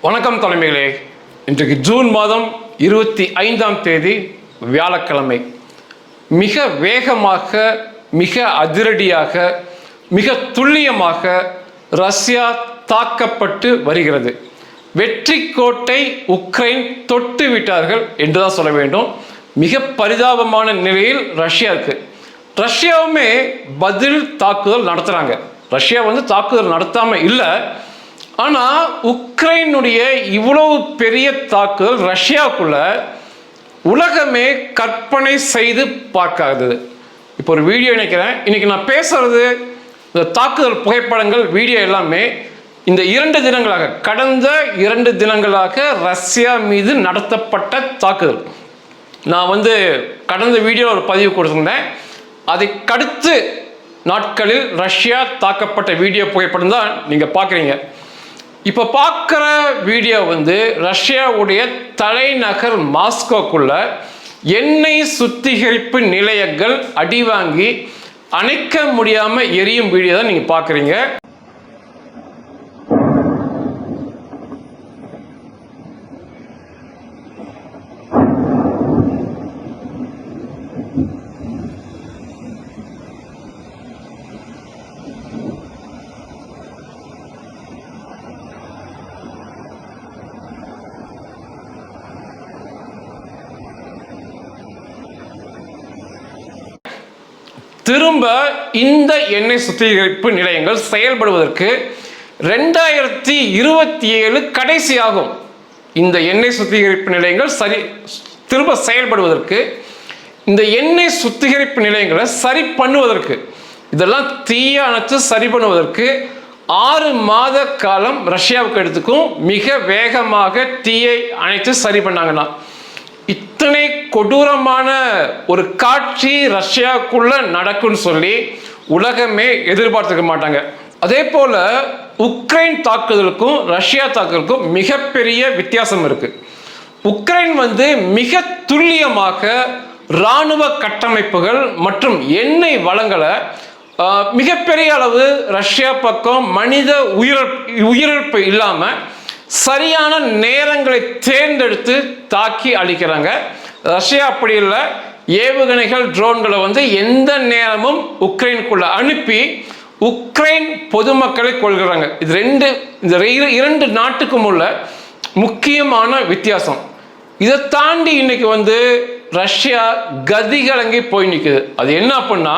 வணக்கம் தலைமைகளே. இன்றைக்கு ஜூன் மாதம் 25ஆம் தேதி வியாழக்கிழமை. மிக வேகமாக, மிக அதிரடியாக, மிக துல்லியமாக ரஷ்யா தாக்கப்பட்டு வருகிறது. வெற்றி கோட்டை உக்ரைன் தொட்டு விட்டார்கள் என்றுதான் சொல்ல வேண்டும். மிக பரிதாபமான நிலையில் ரஷ்யா இருக்கு. ரஷ்யாவுமே பதில் தாக்குதல் நடத்துகிறாங்க. ரஷ்யா தாக்குதல் நடத்தாமல் இல்லை. ஆனால் உக்ரைனுடைய இவ்வளவு பெரிய தாக்குதல் ரஷ்யாவுக்குள்ள உலகமே கற்பனை செய்து பார்க்காதது. இப்போ ஒரு வீடியோ நினைக்கிறேன். இன்னைக்கு நான் பேசுறது இந்த தாக்குதல் புகைப்படங்கள், வீடியோ எல்லாமே இந்த 2 தினங்களாக, கடந்த 2 தினங்களாக ரஷ்யா மீது நடத்தப்பட்ட தாக்குதல். நான் கடந்த வீடியோவில் ஒரு பதிவு கொடுத்துருந்தேன். அதை அடுத்து நாட்களில் ரஷ்யா தாக்கப்பட்ட வீடியோ புகைப்படம் தான் நீங்கள் பார்க்குறீங்க. இப்போ பார்க்குற வீடியோ ரஷ்யாவுடைய தலைநகர் மாஸ்கோக்குள்ள எண்ணெய் சுத்திகரிப்பு நிலையங்கள் அடிவாங்கி அணைக்க முடியாமல் எரியும் வீடியோ தான் நீங்கள் பார்க்குறீங்க. திரும்ப இந்த எண்ணெய் சுத்திகரிப்பு நிலையங்கள் செயல்படுவதற்கு 2027 கடைசியாகும். இந்த எண்ணெய் சுத்திகரிப்பு நிலையங்கள் திரும்ப செயல்படுவதற்கு, இந்த எண்ணெய் சுத்திகரிப்பு நிலையங்களை சரி பண்ணுவதற்கு, இதெல்லாம் தீய அணைத்து சரி பண்ணுவதற்கு 6 மாத காலம் ரஷ்யாவுக்கு எடுத்துக்கும். மிக வேகமாக தீயை அணைத்து சரி பண்ணாங்கன்னா, இத்தனை கொடூரமான ஒரு காட்சி ரஷ்யாவுக்குள்ள நடக்கும்னு சொல்லி உலகமே எதிர்பார்த்துக்க மாட்டாங்க. அதே போல உக்ரைன் தாக்குதலுக்கும் ரஷ்யா தாக்குதலுக்கும் மிகப்பெரிய வித்தியாசம் இருக்கு. உக்ரைன் மிக துல்லியமாக இராணுவ கட்டமைப்புகள் மற்றும் எண்ணெய் வளங்களை மிகப்பெரிய அளவு ரஷ்யா பக்கம் மனித உயிரிழப்பு இல்லாமல் சரியான நேரங்களை தேர்ந்தெடுத்து தாக்கி அழிக்கிறாங்க. ரஷ்யா அப்படி இல்லை. ஏவுகணைகள், ட்ரோன்களை எந்த நேரமும் உக்ரைனுக்குள்ள அனுப்பி உக்ரைன் பொதுமக்களை கொள்கிறாங்க. இந்த இரண்டு நாட்டுக்கும் உள்ள முக்கியமான வித்தியாசம். இதை தாண்டி இன்னைக்கு ரஷ்யா கதிகலங்கி போய் நிற்குது. அது என்ன அப்படின்னா,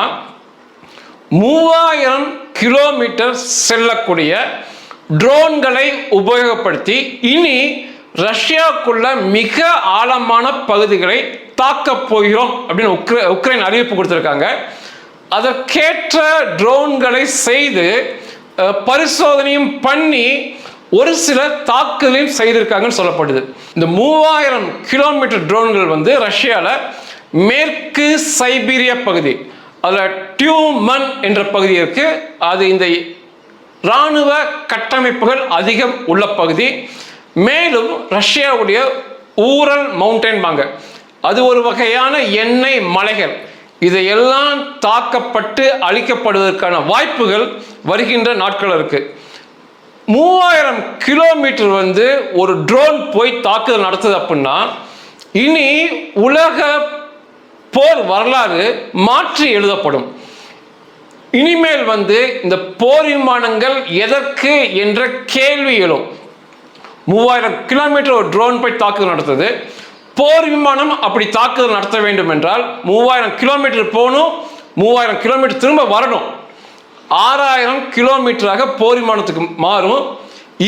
3000 கிலோமீட்டர் செல்லக்கூடிய ட்ரோன்களை உபயோகப்படுத்தி இனி ரஷ்யாவுக்குள்ள மிக ஆழமான பகுதிகளை தாக்கப் போகிறோம் அப்படின்னு உக்ரைன் அறிவிப்பு கொடுத்திருக்காங்க. அதற்கேற்ற ட்ரோன்களை செய்து பரிசோதனையும் பண்ணி ஒரு சில தாக்குதலையும் செய்திருக்காங்கன்னு சொல்லப்படுது. இந்த 3000 கிலோமீட்டர் ட்ரோன்கள் ரஷ்யாவில் மேற்கு சைபீரியா பகுதி, அதில் டியூமன் என்ற பகுதி இருக்கு. அது இந்த இராணுவ கட்டமைப்புகள் அதிகம் உள்ள பகுதி. மேலும் ரஷ்யாவுடைய ஊரல் மவுண்டன் வாங்க, அது ஒரு வகையான எண்ணெய் மலைகள். இதையெல்லாம் தாக்கப்பட்டு அழிக்கப்படுவதற்கான வாய்ப்புகள் வருகின்ற நாட்கள் இருக்கு. 3000 கிலோமீட்டர் ஒரு ட்ரோன் போய் தாக்குதல் நடத்துது அப்படின்னா, இனி உலக போர் வரலாறு மாற்றி எழுதப்படும். இனிமேல் இந்த போர் விமானங்கள் எதற்கு என்ற கேள்வி எழும். 3000 கிலோமீட்டர் ஒரு ட்ரோன் போய் தாக்குதல் நடத்துது. போர் விமானம் அப்படி தாக்குதல் நடத்த வேண்டும் என்றால் 3000 கிலோமீட்டர் போகணும், 3000 கிலோமீட்டர் திரும்ப வரணும். 6000 கிலோமீட்டராக போர் விமானத்துக்கு மாறும்.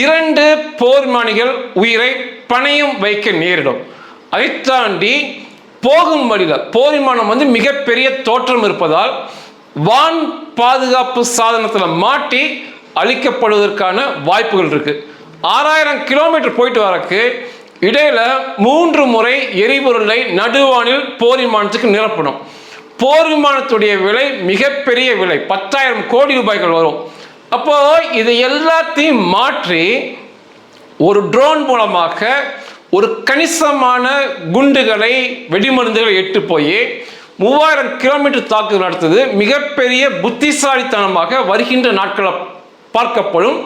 2 போர் விமானிகள் உயிரை பணயம் வைக்க நேரிடும். அதை தாண்டி போகும் வழியில் போர் விமானம் மிகப்பெரிய தோற்றம் இருப்பதால் வான் பாதுகாப்பு சாதனத்தில் மாட்டி அழிக்கப்படுவதற்கான வாய்ப்புகள் இருக்கு. 6000 கிலோமீட்டர் போயிட்டு வரக்கு இடையில 3 முறை எரிபொருளை நடுவானில் போர் விமானத்துக்கு நிரப்பணும். போர் விமானத்துடைய விலை மிகப்பெரிய விலை, 10,000 கோடி ரூபாய்கள் வரும். அப்போ இதை எல்லாத்தையும் மாற்றி ஒரு ட்ரோன் மூலமாக ஒரு கணிசமான குண்டுகளை, வெடிமருந்துகளை எட்டு போய் 3000 கிலோமீட்டர் தாக்குதல் நடத்துது மிகப்பெரிய புத்திசாலித்தனமாக வருகின்ற நாட்களை பார்க்கப்படும்.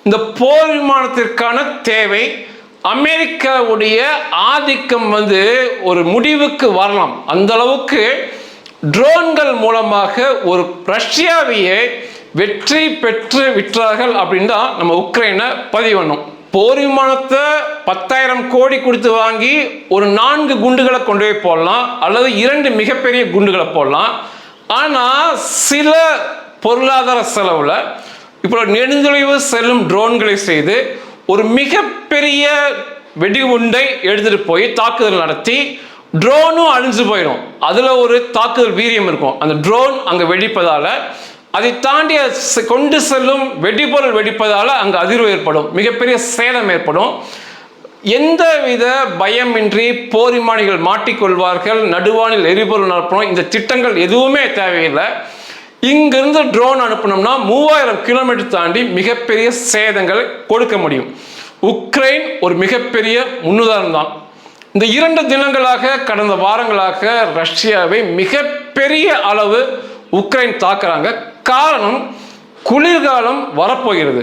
இந்த போர் விமானத்திற்கான தேவை, அமெரிக்காவுடைய ஆதிக்கம் ஒரு முடிவுக்கு வரலாம். அந்த அளவுக்கு ட்ரோன்கள் மூலமாக ஒரு ரஷ்யாவையே வெற்றி பெற்று விட்டார்கள் அப்படின்னு தான் நம்ம உக்ரைனை பதிவு பண்ணோம். போர் விமானத்தை 10,000 கோடி கொடுத்து வாங்கி ஒரு 4 குண்டுகளை கொண்டு போய் போடலாம், அல்லது 2 மிகப்பெரிய குண்டுகளை போடலாம். ஆனால் சில பொருளாதார செலவில் இப்போ நெடுந்தொலைவு செல்லும் ட்ரோன்களை செய்து ஒரு மிகப்பெரிய வெடிகுண்டை எடுத்துட்டு போய் தாக்குதல் நடத்தி ட்ரோனும் அழிஞ்சு போயிடும். அதில் ஒரு தாக்குதல் வீரியம் இருக்கும். அந்த ட்ரோன் அங்கே வெடிப்பதால், அதை தாண்டி கொண்டு செல்லும் வெடிபொருள் வெடிப்பதால் அங்கே அதிர்வு ஏற்படும், மிகப்பெரிய சேதம் ஏற்படும். எந்தவித பயமின்றி போர் விமானிகள் மாட்டிக்கொள்வார்கள், நடுவானில் எரிபொருள் அனுப்பணும், இந்த திட்டங்கள் எதுவுமே தேவையில்லை. இங்கிருந்து ட்ரோன் அனுப்பணும்னா 3000 கிலோமீட்டர் தாண்டி மிகப்பெரிய சேதங்களை கொடுக்க முடியும். உக்ரைன் ஒரு மிகப்பெரிய முன்னுதாரணம் தான். இந்த 2 தினங்களாக, கடந்த வாரங்களாக ரஷ்யாவை மிகப்பெரிய அளவு உக்ரைன் தாக்குறாங்க. காரணம், குளிர்காலம் வரப்போகிறது.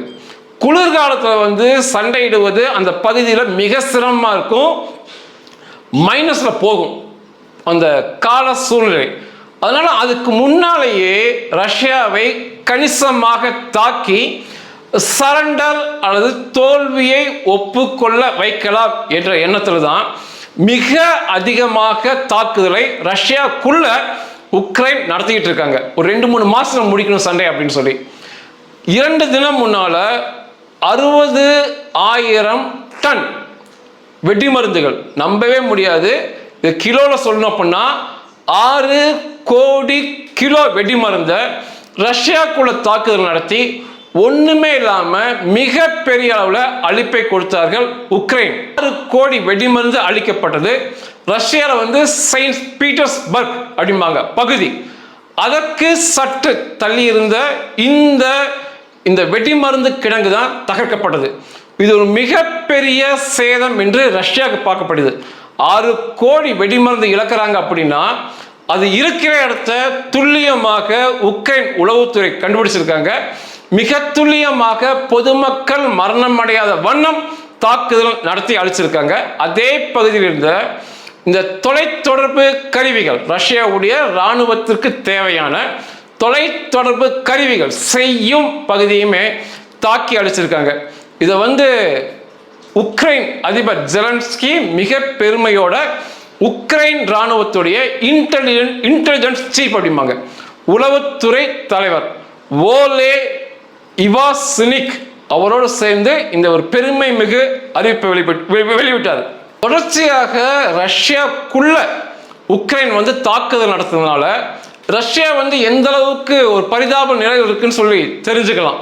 குளிர்காலத்தில் சண்டையிடுவது அந்த பகுதியில் மிக சிரமமாக இருக்கும், மைனஸில் போகும் அந்த கால சூழ்நிலை. அதனால அதுக்கு முன்னாலேயே ரஷ்யாவை கணிசமாக தாக்கி சரண்டர் அல்லது தோல்வியை ஒப்புக்கொள்ள வைக்கலாம் என்ற எண்ணத்தில் தான் மிக அதிகமாக தாக்குதலை ரஷ்யாக்குள்ள உக்ரைன் நடத்திக்கிட்டு இருக்காங்க. ஒரு 2-3 மாசம் முடிக்கணும் சண்டை அப்படின்னு சொல்லி. 2 தினம் முன்னால 60,000 டன் வெடி மருந்துகள், நம்பவே முடியாது, இது கிலோல சொல்லணும் அப்படின்னா 6 கோடி கிலோ வெடி மருந்தை ரஷ்யாக்குள்ள தாக்குதல் நடத்தி ஒண்ணுமே இல்லாம மிகப்பெரிய அளவில் அழிப்பை கொடுத்தார்கள் உக்ரைன். 6 கோடி வெடிமருந்து அழிக்கப்பட்டது. ரஷ்யாவில் செயின்ட் பீட்டர்ஸ்பர்க் அப்படிம்பாங்க பகுதி, அதற்கு சற்று தள்ளி இருந்த இந்த வெடிமருந்து கிடங்கு தான் தகர்க்கப்பட்டது. இது ஒரு மிகப்பெரிய சேதம் என்று ரஷ்யாவுக்கு பார்க்கப்படுது. 6 கோடி வெடிமருந்து இழக்கிறாங்க அப்படின்னா அது இருக்கிற இடத்த துல்லியமாக உக்ரைன் உளவுத்துறை கண்டுபிடிச்சிருக்காங்க. மிக துல்லியமாக பொதுமக்கள் மரணம் அடையாத வண்ணம் தாக்குதல் நடத்தி அழிச்சிருக்காங்க. அதே பகுதியில் இருந்த இந்த தொலைத்தொடர்பு கருவிகள், ரஷ்யாவுடைய இராணுவத்திற்கு தேவையான தொலைத்தொடர்பு கருவிகள் செய்யும் பகுதியுமே தாக்கி அழிச்சிருக்காங்க. இதை உக்ரைன் அதிபர் ஜெலன்ஸ்கி மிக பெருமையோட உக்ரைன் இராணுவத்துடைய இன்டெலிஜென்ஸ் சீஃப் அப்படிம்பாங்க, உளவுத்துறை தலைவர் ஓலே இவாசினிக் அவரோடு சேர்ந்து இந்த ஒரு பெருமை மிகு அறிவிப்பை வெளியிட்டார். தொடர்ச்சியாக ரஷ்யாக்குள்ள உக்ரைன் தாக்குதல் நடத்துறதுனால ரஷ்யா எந்த அளவுக்கு ஒரு பரிதாப நிலையில் இருக்குன்னு சொல்லி தெரிஞ்சுக்கலாம்.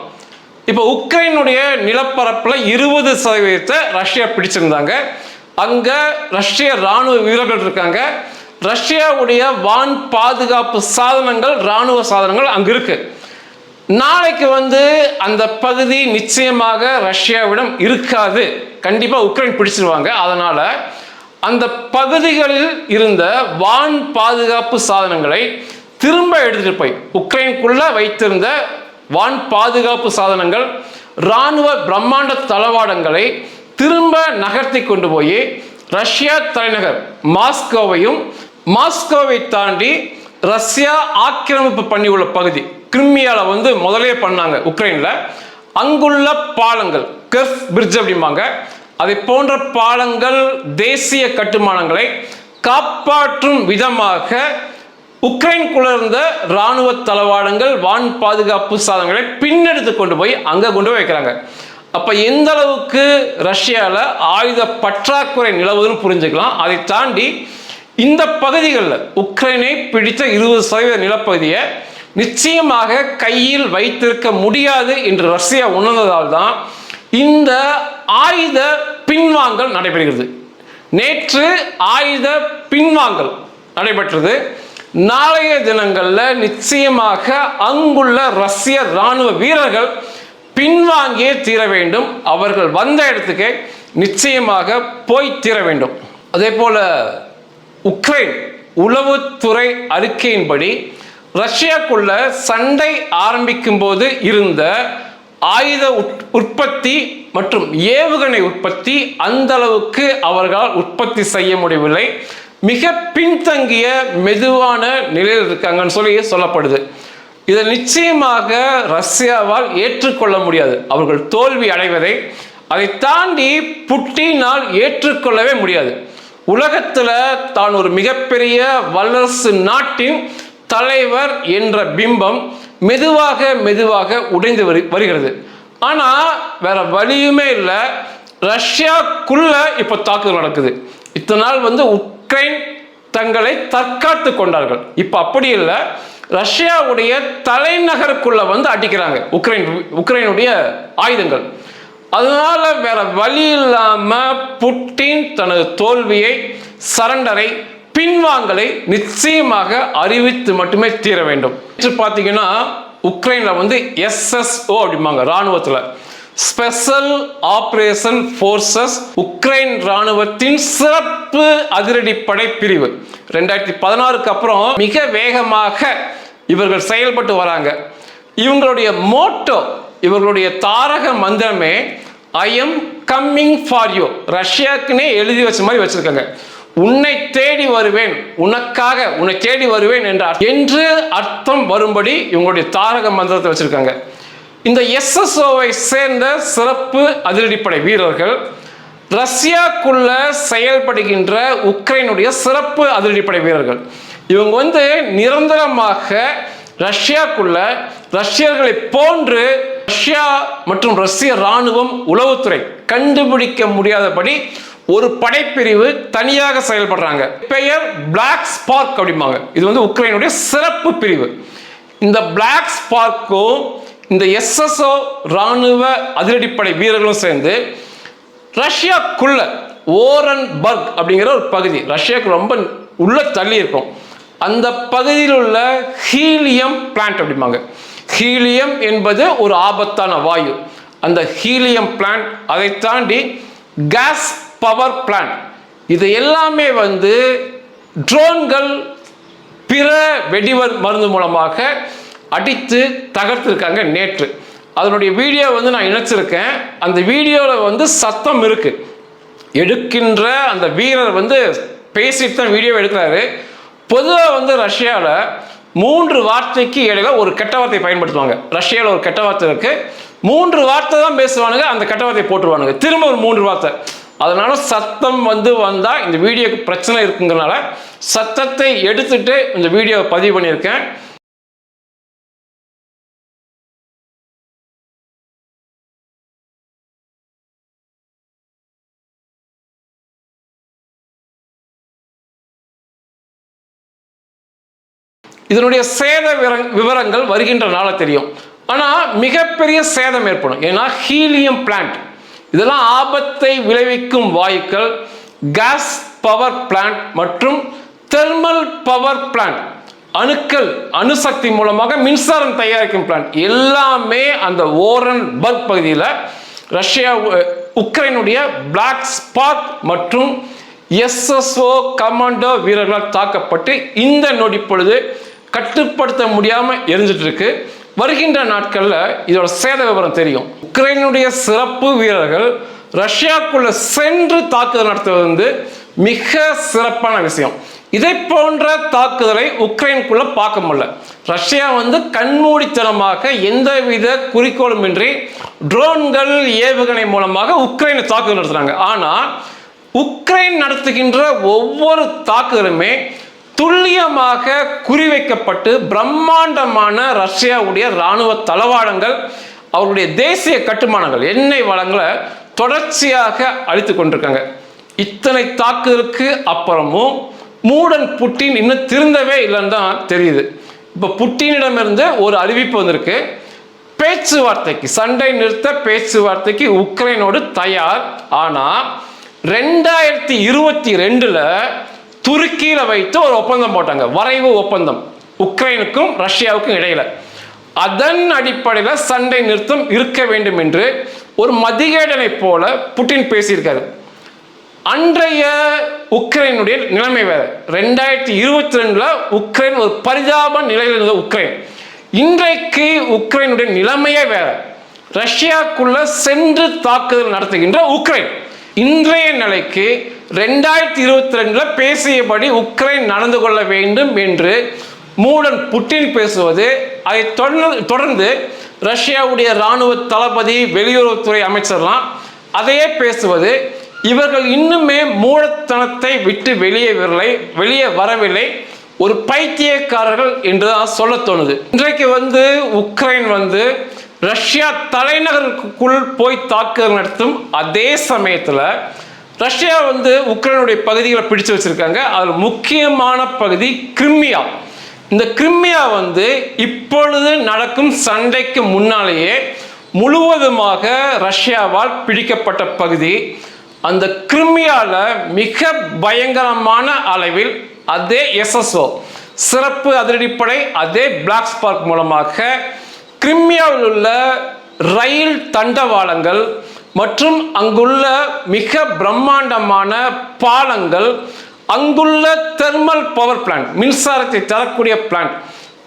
இப்போ உக்ரைனுடைய நிலப்பரப்புல 20% ரஷ்யா பிடிச்சிருந்தாங்க. அங்க ரஷ்ய இராணுவ வீரர்கள் இருக்காங்க. ரஷ்யாவுடைய வான் பாதுகாப்பு சாதனங்கள், இராணுவ சாதனங்கள் அங்க இருக்கு. நாளைக்கு அந்த பகுதி நிச்சயமாக ரஷ்யாவிடம் இருக்காது, கண்டிப்பா உக்ரைன் பிடிச்சிருவாங்க. அதனால அந்த பகுதிகளில் இருந்த வான் பாதுகாப்பு சாதனங்களை திரும்ப எடுத்துட்டு போய், உக்ரைனுக்குள்ள வைத்திருந்த வான் பாதுகாப்பு சாதனங்கள், இராணுவ பிரம்மாண்ட தளவாடங்களை திரும்ப நகர்த்தி கொண்டு போய் ரஷ்யா தலைநகர் மாஸ்கோவையும், மாஸ்கோவை தாண்டி ரஷ்யா ஆக்கிரமிப்பு பண்ணி உள்ள பகுதி கிரிமியால முதலே பண்ணாங்க உக்ரைன்ல, அங்குள்ள பாலங்கள், கெர்ஸ் பிரிட்ஜ் அப்படிம்பாங்க, அதை போன்ற பாலங்கள், தேசிய கட்டுமானங்களை காப்பாற்றும் விதமாக உக்ரைனுக்குள்ள இருந்த இராணுவ தளவாடங்கள், வான் பாதுகாப்பு சாதனங்களை பின்னெடுத்து கொண்டு போய் அங்க கொண்டு போய் வைக்கிறாங்க. அப்ப எந்த அளவுக்கு ரஷ்யாவில் ஆயுத பற்றாக்குறை நிலவுதுன்னு புரிஞ்சுக்கலாம். அதை தாண்டி இந்த பகுதிகளில் உக்ரைனை பிடித்த 20% நிலப்பகுதியை நிச்சயமாக கையில் வைத்திருக்க முடியாது என்று ரஷ்யா உணர்ந்ததால் தான் இந்த ஆயுத பின்வாங்கல் நடைபெறுகிறது. நேற்று ஆயுத பின்வாங்கல் நடைபெற்றது. நாளைய தினங்களில் நிச்சயமாக அங்குள்ள ரஷ்ய இராணுவ வீரர்கள் பின்வாங்கியே தீர வேண்டும். அவர்கள் வந்த இடத்துக்கு நிச்சயமாக போய் தீர வேண்டும். அதே போல உக்ரைன் உளவுத்துறை அறிக்கையின்படி ரஷ்யாக்குள்ள சண்டை ஆரம்பிக்கும் போது இருந்த ஆயுத உற்பத்தி மற்றும் ஏவுகணை உற்பத்தி அந்த அளவுக்கு அவர்களால் உற்பத்தி செய்ய முடியவில்லை. மிக பின்தங்கிய மெதுவான நிலையில் இருக்காங்கன்னு சொல்லப்படுது. இதை நிச்சயமாக ரஷ்யாவால் ஏற்றுக்கொள்ள முடியாது. அவர்கள் தோல்வி அடைவதை அதை தாண்டி புட்டினால் ஏற்றுக்கொள்ளவே முடியாது. உலகத்தில் தான் ஒரு மிகப்பெரிய வல்லரசு நாட்டின் தலைவர் என்ற பிம்பம் மெதுவாக மெதுவாக உடைந்து வருகிறது. ஆனால் வேற வழியுமே இல்லை. ரஷ்யாக்குள்ள இப்போ தாக்குதல் நடக்குது. இத்தனை நாள் உக்ரைன் தங்களை தற்காத்து கொண்டார்கள். இப்போ அப்படி இல்லை, ரஷ்யாவுடைய தலைநகருக்குள்ள அடிக்கிறாங்க உக்ரைனுடைய ஆயுதங்கள். அதனால வேற வழி இல்லாம புட்டின் தனது தோல்வியை, சரண்டரை, பின்வாங்கலை நிச்சயமாக அறிவித்து மட்டுமே தீர வேண்டும். பார்த்தீங்கன்னா உக்ரைன்ல SSO அப்படிம்பாங்க ராணுவத்துல, ஸ்பெஷல் ஆபரேஷன் போர்சஸ், உக்ரைன் ராணுவத்தின் சிறப்பு அதிரடிப்படை பிரிவு. 2016க்கு அப்புறம் மிக வேகமாக இவர்கள் செயல்பட்டு வராங்க. இவங்களுடைய மோட்டோ, இவர்களுடைய தாரக மந்திரமே I am coming for you. ரஷ்யாக்குன்னே எழுதி வச்ச மாதிரி வச்சிருக்காங்க. உன்னை தேடி வருவேன், உனக்காக உன்னை தேடி வருவேன் என்று அர்த்தம் வரும்படி இவங்களுடைய தாரக மந்திரத்தை வச்சிருக்காங்க. இந்த SSOவை சேர்ந்த சிறப்பு அதிரடிப்படை வீரர்கள் ரஷ்யாக்குள்ள செயல்படுகின்ற உக்ரைனுடைய சிறப்பு அதிரடிப்படை வீரர்கள். இவங்க நிரந்தரமாக ரஷ்யாக்குள்ள ரஷ்யர்களை போன்று ரஷ்யா மற்றும் ரஷ்ய ராணுவம், உளவுத்துறை கண்டுபிடிக்க முடியாதபடி ஒரு படைப்பிரிவு தனியாக செயல்படுறாங்க. பெயர் பிளாக் ஸ்பார்க் அப்படிம்பாங்க. இது உக்ரைனுடைய சிறப்பு பிரிவு. இந்த பிளாக் ஸ்பார்க்கும் இந்த SSO ராணுவ அதிரடிப்படை வீரர்களும் சேர்ந்து ரஷ்யாக்குள்ள ஓரன்பர்க் அப்படிங்கிற ஒரு பகுதி, ரஷ்யாவுக்கு ரொம்ப உள்ள தள்ளி இருக்கும், அந்த பகுதியில் உள்ள ஹீலியம் பிளான்ட் அப்படிம்பாங்க. ஹீலியம் என்பது ஒரு ஆபத்தான வாயு. அந்த ஹீலியம் பிளான்ட், அதை தாண்டி கேஸ் பவர் பிளான்ட், இது எல்லாமே ட்ரோன்கள் பிற வெடிவர் மருந்து மூலமாக அடித்து தகர்த்திருக்காங்க நேற்று. அதனுடைய வீடியோ நான் இணைச்சிருக்கேன். அந்த வீடியோவில் சத்தம் இருக்கு. எடுக்கின்ற அந்த வீரர் பேசிட்டு தான் வீடியோ எடுக்கிறாரு. பொதுவாக ரஷ்யாவில் 3 வார்த்தைக்கு இடையில ஒரு கெட்ட வார்த்தை பயன்படுத்துவாங்க. ரஷ்யாவில் ஒரு கெட்ட வார்த்தை இருக்கு. 3 வார்த்தை தான் பேசுவானுங்க, அந்த கெட்ட வார்த்தையை போட்டுருவானுங்க, திரும்ப ஒரு 3 வார்த்தை. அதனால சத்தம் வந்தா இந்த வீடியோக்கு பிரச்சனை இருக்குங்கிறனால சத்தத்தை எடுத்துட்டு இந்த வீடியோவை பதிவு பண்ணியிருக்கேன். இதனுடைய சேத விவரங்கள் வருகின்ற நாள தெரியும். ஆனால் மிகப்பெரிய சேதம் ஏற்படும். ஏன்னா ஹீலியம் பிளான்ட், இதெல்லாம் ஆபத்தை விளைவிக்கும் வாயுக்கள். கேஸ் பவர் பிளான்ட் மற்றும் தெர்மல் பவர் பிளான்ட், அணுசக்தி மூலமாக மின்சாரம் தயாரிக்கும் பிளான்ட் எல்லாமே அந்த ஓரன்பர்க் பகுதியில் ரஷ்யா உக்ரைனுடைய பிளாக் ஸ்பார்க் மற்றும் SSO கமாண்டோ வீரர்களால் தாக்கப்பட்டு இந்த நொடி பொழுது கட்டுப்படுத்த முடியாமல் எரிஞ்சிட்டு இருக்கு. வருகின்ற நாட்களில் இதோட சேத விவரம் தெரியும். உக்ரைனுடைய சிறப்பு வீரர்கள் ரஷ்யாக்குள்ள சென்று தாக்குதல் நடத்துவது மிக சிறப்பான விஷயம். இதை போன்ற தாக்குதலை உக்ரைனுக்குள்ள பார்க்க முடியல. ரஷ்யா கண்மூடித்தனமாக எந்தவித குறிக்கோளும் இன்றி ட்ரோன்கள், ஏவுகணை மூலமாக உக்ரைனை தாக்குதல் நடத்துறாங்க. ஆனால் உக்ரைன் நடத்துகின்ற ஒவ்வொரு தாக்குதலுமே துல்லியமாக குறிவைக்கப்பட்டு பிரம்மாண்டமான ரஷ்யாவுடைய இராணுவ தளவாடங்கள், அவருடைய தேசிய கட்டுமானங்கள், எண்ணெய் வளங்களை தொடர்ச்சியாக அழித்து கொண்டிருக்காங்க. இத்தனை தாக்குதலுக்கு அப்புறமும் மூடன் புட்டின் இன்னும் திருந்தவே இல்லைன்னு தான் தெரியுது. இப்போ புட்டினிடமிருந்து ஒரு அறிவிப்பு வந்திருக்கு. பேச்சுவார்த்தைக்கு, சண்டை நிறுத்த பேச்சுவார்த்தைக்கு உக்ரைனோடு தயார். ஆனால் 2022 துருக்கியில் வைத்து ஒரு ஒப்பந்தம் போட்டாங்க, வரைவு ஒப்பந்தம், உக்ரைனுக்கும் ரஷ்யாவுக்கும் இடையில. அதன் அடிப்படையில் சண்டை நிறுத்தம் இருக்க வேண்டும் என்று ஒரு மதிகேடனை போல புட்டின் பேசியிருக்காரு. அன்றைய உக்ரைனுடைய நிலைமை வேற. 2022 உக்ரைன் ஒரு பரிதாப நிலையில் இருந்த உக்ரைன், இன்றைக்கு உக்ரைனுடைய நிலைமையே வேற. ரஷ்யாக்குள்ள சென்று தாக்குதல் நடத்துகின்ற உக்ரைன் இன்றைய நிலைக்கு 2022 பேசியபடி உக்ரைன் நடந்து கொள்ள வேண்டும் என்று மூடன் புட்டின் பேசுவது, அதை தொடர்ந்து ரஷ்யாவுடைய இராணுவ தளபதி, வெளியுறவுத்துறை அமைச்சர்லாம் அதையே பேசுவது, இவர்கள் இன்னுமே மூடத்தனத்தை விட்டு வெளியே வரவில்லை, ஒரு பைத்தியக்காரர்கள் என்றுதான் சொல்ல தோணுது. இன்றைக்கு உக்ரைன் ரஷ்யா தலைநகருக்குள் போய் தாக்குதல் நடத்தும் அதே சமயத்தில் ரஷ்யா உக்ரைனுடைய பகுதிகளை பிடிச்சு வச்சிருக்காங்க. அதில் முக்கியமான பகுதி கிரிமியா. இந்த கிரிமியா இப்பொழுது நடக்கும் சண்டைக்கு முன்னாலேயே முழுவதுமாக ரஷ்யாவால் பிடிக்கப்பட்ட பகுதி. அந்த கிரிமியாவில் மிக பயங்கரமான அளவில் அதே SSO சிறப்பு அதிரடிப்படை, அதே பிளாக் ஸ்பார்க் மூலமாக கிரிமியாவில் உள்ள ரயில் தண்டவாளங்கள் மற்றும் அங்குள்ள மிக பிரம்மாண்டமான பாலங்கள், அங்குள்ள தெர்மல் பவர் பிளான்ட், மின்சாரத்தை தரக்கூடிய பிளான்ட்,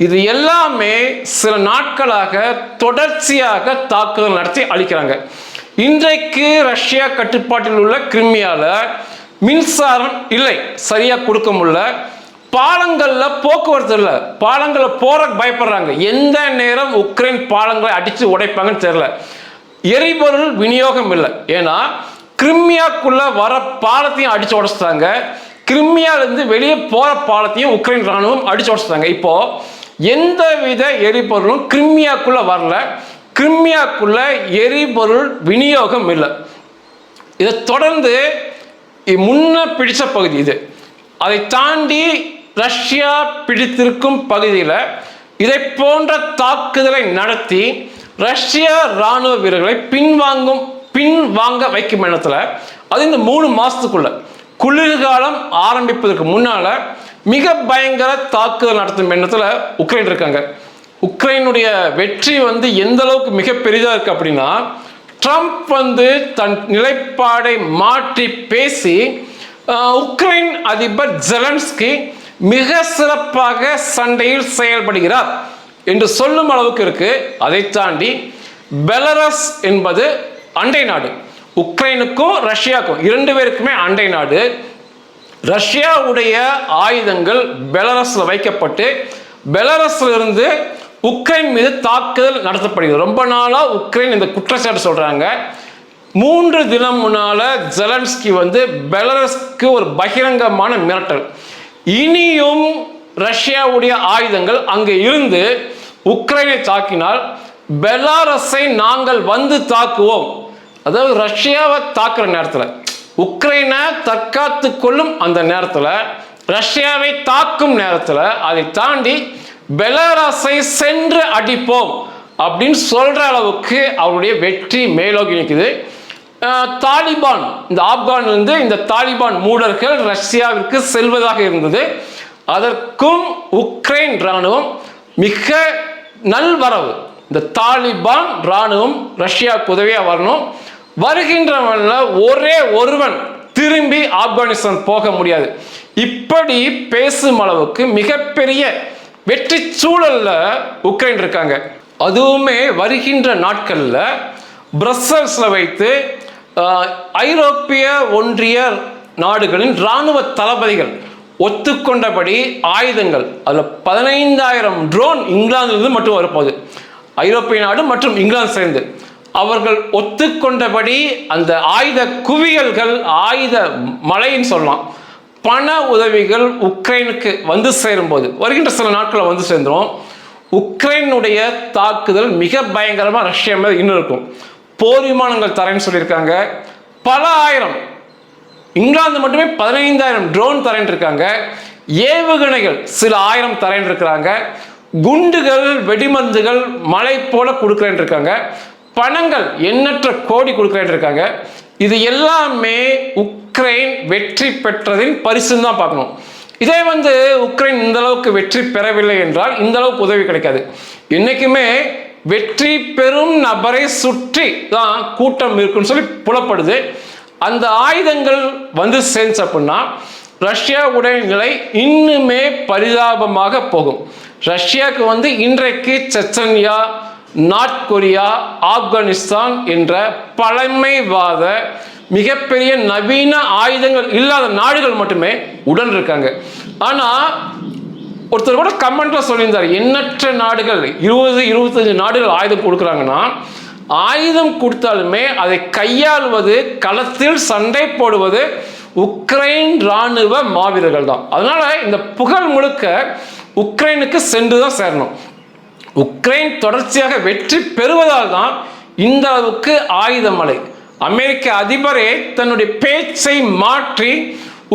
இது எல்லாமே சில நாட்களாக தொடர்ச்சியாக தாக்குதல் நடத்தி அழிக்கிறாங்க. இன்றைக்கு ரஷ்யா கட்டுப்பாட்டில் உள்ள கிரிமியாவில் மின்சாரம் இல்லை, சரியா கொடுக்க முடியல. பாலங்கள்ல போக்குவரத்து இல்லை, பாலங்களில் போற பயப்படுறாங்க. எந்த நேரம் உக்ரைன் பாலங்களை அடித்து உடைப்பாங்கன்னு தெரியல. எரிபொருள் விநியோகம் இல்லை, ஏன்னா கிரிமியாக்குள்ள வர பாலத்தையும் அடிச்சு உடைச்சிட்டாங்க. கிரிமியாவிலிருந்து வெளியே போற பாலத்தையும் உக்ரைன் ராணுவம் அடிச்சு உடைச்சிட்டாங்க. இப்போ எந்தவித எரிபொருளும் கிரிமியாக்குள்ள வரல, கிரிமியாக்குள்ள எரிபொருள் விநியோகம் இல்லை. இதை தொடர்ந்து முன்ன பிடிச்ச பகுதி இது. அதை தாண்டி ரஷ்யா பிடித்திருக்கும் பகுதியில் இதை போன்ற தாக்குதலை நடத்தி ரஷ்ய இராணுவ வீரர்களை பின்வாங்க வைக்கும் எண்ணத்தில், அது இந்த 3 மாசத்துக்குள்ள குளிர்காலம் ஆரம்பிப்பதற்கு முன்னால மிக பயங்கர தாக்குதல் நடத்தும் எண்ணத்தில் உக்ரைன் இருக்காங்க. உக்ரைனுடைய வெற்றி எந்த அளவுக்கு மிக பெரிதாக இருக்கு அப்படின்னா, ட்ரம்ப் தன் நிலைப்பாடை மாற்றி பேசி உக்ரைன் அதிபர் ஜெலன்ஸ்கி மிக சிறப்பாக சண்டையில் செயல்படுகிறார் என்று சொல்லும் அளவுக்கு இருக்கு. அதை தாண்டி பெலரஸ் என்பது அண்டை நாடு, உக்ரைனுக்கும் ரஷ்யாவுக்கும் 2 பேருக்குமே அண்டை நாடு. ரஷ்யாவுடைய ஆயுதங்கள் பெலரஸ்ல வைக்கப்பட்டு பெலரஸ்ல இருந்து உக்ரைன் மீது தாக்குதல் நடத்தப்படுகிறது. ரொம்ப நாளா உக்ரைன் இந்த குற்றச்சாட்டு சொல்றாங்க. 3 தினம் முன்னால ஜெலன்ஸ்கி பெலரஸ்க்கு ஒரு பகிரங்கமான மிரட்டல், இனியும் ரஷ்யாவுடைய ஆயுதங்கள் அங்கே இருந்து உக்ரைனை தாக்கினால் பெலாரஸை நாங்கள் தாக்குவோம். அதாவது ரஷ்யாவை தாக்குற நேரத்தில், உக்ரைனை தற்காத்து கொள்ளும் அந்த நேரத்தில், ரஷ்யாவை தாக்கும் நேரத்தில், அதை தாண்டி பெலாரஸை சென்று அடிப்போம் அப்படின்னு சொல்ற அளவுக்கு அவருடைய வெற்றி மேலோகி நிற்குது. தாலிபான், இந்த ஆப்கானிலிருந்து இந்த தாலிபான் மூடர்கள் ரஷ்யாவிற்கு செல்வதாக இருந்தது. அதற்கும் உக்ரைன் இராணுவம் மிக நல்வரவு. இந்த தாலிபான் இராணுவம் ரஷ்யாவுக்கு உதவியாக வரணும். வருகின்றவன்ல ஒரே ஒருவன் திரும்பி ஆப்கானிஸ்தான் போக முடியாது. இப்படி பேசும் அளவுக்கு மிகப்பெரிய வெற்றி சூழல்ல உக்ரைன் இருக்காங்க. அதுவுமே வருகின்ற நாட்கள்ல பிரசல்ஸ்ல வைத்து ஐரோப்பிய ஒன்றிய நாடுகளின் இராணுவ தளபதிகள் ஒத்துக்கொண்டபடி ஆயுதங்கள், அதில் 15,000 ட்ரோன் இங்கிலாந்திலிருந்து மட்டும் வரப்போகுது. ஐரோப்பிய நாடு மற்றும் இங்கிலாந்து சேர்ந்து அவர்கள் ஒத்துக்கொண்டபடி அந்த ஆயுத குவியல்கள், ஆயுத மழைன்னு சொல்லலாம், பண உதவிகள் உக்ரைனுக்கு சேரும்போது, வருகின்ற சில நாட்களில் சேர்ந்துடும். உக்ரைனுடைய தாக்குதல் மிக பயங்கரமாக ரஷ்யா மேலே இன்னும் இருக்கும். போர் விமானங்கள் தரேன்னு சொல்லியிருக்காங்க, பல ஆயிரம். இங்கிலாந்து மட்டுமே 15,000 ட்ரோன் தரேன் இருக்காங்க. ஏவுகணைகள் சில ஆயிரம் தரேன் இருக்கிறாங்க. குண்டுகள், வெடிமருந்துகள் மழை போல கொடுக்குறேன் இருக்காங்க. பணங்கள் எண்ணற்ற கோடி கொடுக்குறேன் இருக்காங்க. இது எல்லாமே உக்ரைன் வெற்றி பெற்றதின் பரிசு தான் பார்க்கணும். இதே உக்ரைன் இந்த அளவுக்கு வெற்றி பெறவில்லை என்றால் இந்த அளவுக்கு உதவி கிடைக்காது. இன்னைக்குமே வெற்றி பெறும் நபரை சுற்றி தான் கூட்டம் இருக்குன்னு சொல்லி புலப்படுது. அந்த ஆயுதங்கள் சேர்ந்து அப்படின்னா ரஷ்யாவுடைய நிலை இன்னுமே பரிதாபமாக போகும். ரஷ்யாவுக்கு இன்றைக்கு செச்சன்யா, நார்த் கொரியா, ஆப்கானிஸ்தான் என்ற பழமைவாத மிகப்பெரிய நவீன ஆயுதங்கள் இல்லாத நாடுகள் மட்டுமே உடன் இருக்காங்க. ஆனால் ஒருத்தர் கூட கமெண்ட்ல சொல்லியிருந்தார், எண்ணற்ற நாடுகள் 20-25 நாடுகள் ஆயுதம் கொடுக்குறாங்கன்னா, ஆயுதம் கொடுத்தாலுமே அதை கையாளுவது, களத்தில் சண்டை போடுவது உக்ரைன் இராணுவ மாவீரர்கள் தான். அதனால இந்த புகழ் முழுக்க உக்ரைனுக்கு சென்று தான் சேரணும். உக்ரைன் தொடர்ச்சியாக வெற்றி பெறுவதால் தான் இந்த அளவுக்கு ஆயுத மழை. அமெரிக்க அதிபரே தன்னுடைய பேச்சை மாற்றி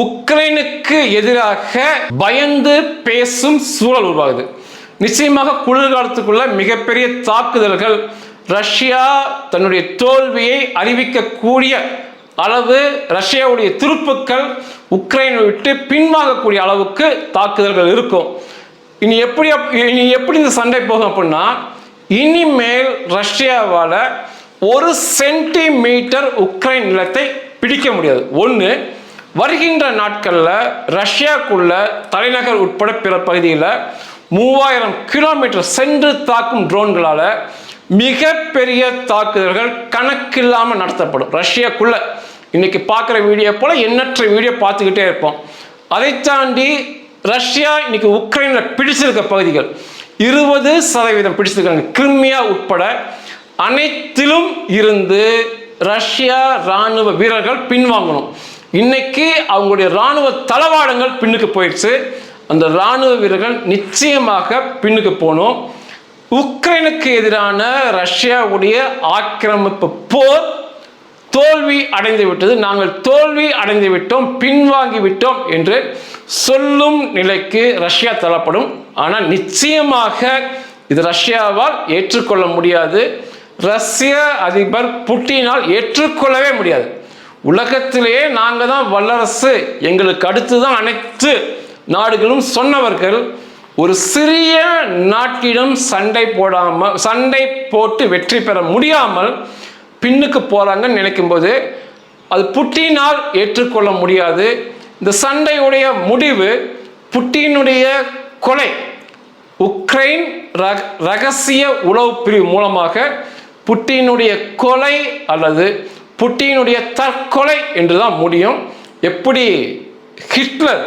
உக்ரைனுக்கு எதிராக பயந்து பேசும் சூழல் உருவாகுது. நிச்சயமாக குளிர்காலத்துக்குள்ள மிகப்பெரிய தாக்குதல்கள், ரஷ்யா தன்னுடைய தோல்வியை அறிவிக்கக்கூடிய அளவு, ரஷ்யாவுடைய துருப்புக்கள் உக்ரைனை விட்டு பின்வாங்கக்கூடிய அளவுக்கு தாக்குதல்கள் இருக்கும். இனி எப்படி இந்த சண்டை போகும் அப்படின்னா, இனிமேல் ரஷ்யாவால் 1 சென்டிமீட்டர் உக்ரைன் நிலத்தை பிடிக்க முடியாது. ஒன்று, வருகின்ற நாட்களில் ரஷ்யாக்குள்ள தலைநகர் உட்பட பிற பகுதியில் 3000 கிலோமீட்டர் சென்று தாக்கும் ட்ரோன்களால் மிகப்பெரிய தாக்குதல்கள் கணக்கில்லாமல் நடத்தப்படும். ரஷ்யாக்குள்ள இன்னைக்கு பார்க்குற வீடியோ போல எண்ணற்ற வீடியோ பார்த்துக்கிட்டே இருப்போம். அதை தாண்டி ரஷ்யா இன்னைக்கு உக்ரைனில் பிடிச்சிருக்க பகுதிகள் 20% பிடிச்சிருக்காங்க. கிரிமியா உட்பட அனைத்திலும் இருந்து ரஷ்யா இராணுவ வீரர்கள் பின்வாங்கணும். இன்னைக்கு அவங்களுடைய இராணுவ தளவாடங்கள் பின்னுக்கு போயிடுச்சு. அந்த இராணுவ வீரர்கள் நிச்சயமாக பின்னுக்கு போகணும். உக்ரைனுக்கு எதிரான ரஷ்யாவுடைய ஆக்கிரமிப்பு போர் தோல்வி அடைந்து விட்டது, நாங்கள் தோல்வி அடைந்து விட்டோம், பின்வாங்கி விட்டோம் என்று சொல்லும் நிலைக்கு ரஷ்யா தள்ளப்படும். ஆனால் நிச்சயமாக இது ரஷ்யாவால் ஏற்றுக்கொள்ள முடியாது. ரஷ்ய அதிபர் புட்டினால் ஏற்றுக்கொள்ளவே முடியாது. உலகத்திலேயே நாங்கள் தான் வல்லரசு, எங்களுக்கு அடுத்து தான் அனைத்து நாடுகளும் சொன்னவர்கள் ஒரு சிறிய நாட்டிடம் சண்டை போட்டு வெற்றி பெற முடியாமல் பின்னுக்கு போறாங்கன்னு நினைக்கும் போது அது புட்டினால் ஏற்றுக்கொள்ள முடியாது. இந்த சண்டையுடைய முடிவு புட்டினுடைய கொலை. உக்ரைன் ரகசிய உளவு பிரிவு மூலமாக புட்டினுடைய கொலை அல்லது புட்டினுடைய தற்கொலை என்றுதான் முடியும். எப்படி ஹிட்லர்,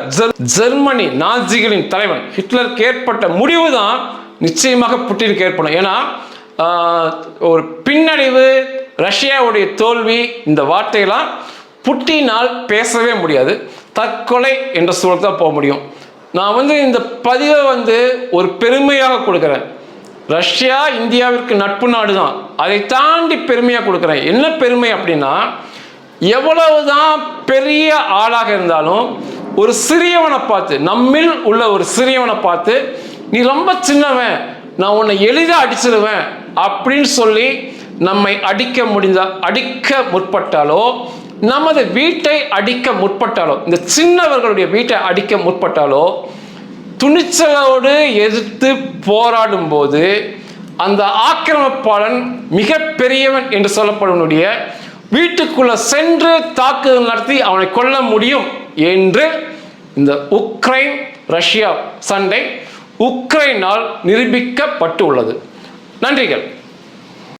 ஜெர்மனி நாஜிகளின் தலைவன் ஹிட்லருக்கு ஏற்பட்ட முடிவு தான் நிச்சயமாக புட்டினுக்கு ஏற்படும். ஏன்னா ஒரு பின்னடைவு, ரஷ்யாவுடைய தோல்வி, இந்த வார்த்தையெல்லாம் புட்டினால் பேசவே முடியாது. தற்கொலை என்ற சூழல் தான் போக முடியும். நான் இந்த பதிவை ஒரு பெருமையாக கொடுக்குறேன். ரஷ்யா இந்தியாவிற்கு நட்பு நாடு தான், அதை தாண்டி பெருமையாக கொடுக்குறேன். என்ன பெருமை அப்படின்னா, எவ்வளவுதான் பெரிய ஆளாக இருந்தாலும் ஒரு சிறியவனை பார்த்து, நம்மில் உள்ள ஒரு சிறியவனை பார்த்து, நீ ரொம்ப சின்னவன், நான் உன்னை எளிதாக அடிச்சிருவேன் அப்படின்னு சொல்லி நம்மை அடிக்க முற்பட்டாலோ, நமது வீட்டை அடிக்க முற்பட்டாலோ, இந்த சின்னவர்களுடைய வீட்டை அடிக்க முற்பட்டாலோ, துணிச்சலோடு எதிர்த்து போராடும் போது அந்த ஆக்கிரமிப்பாளன் மிக பெரியவன் என்று சொல்லப்படுவனுடைய வீட்டுக்குள்ள சென்று தாக்குதல் நடத்தி அவனை கொல்ல முடியும் என்று இந்த உக்ரைன் ரஷ்யா சண்டை உக்ரைனால் நிரூபிக்கப்பட்டு உள்ளது. நன்றிகள்.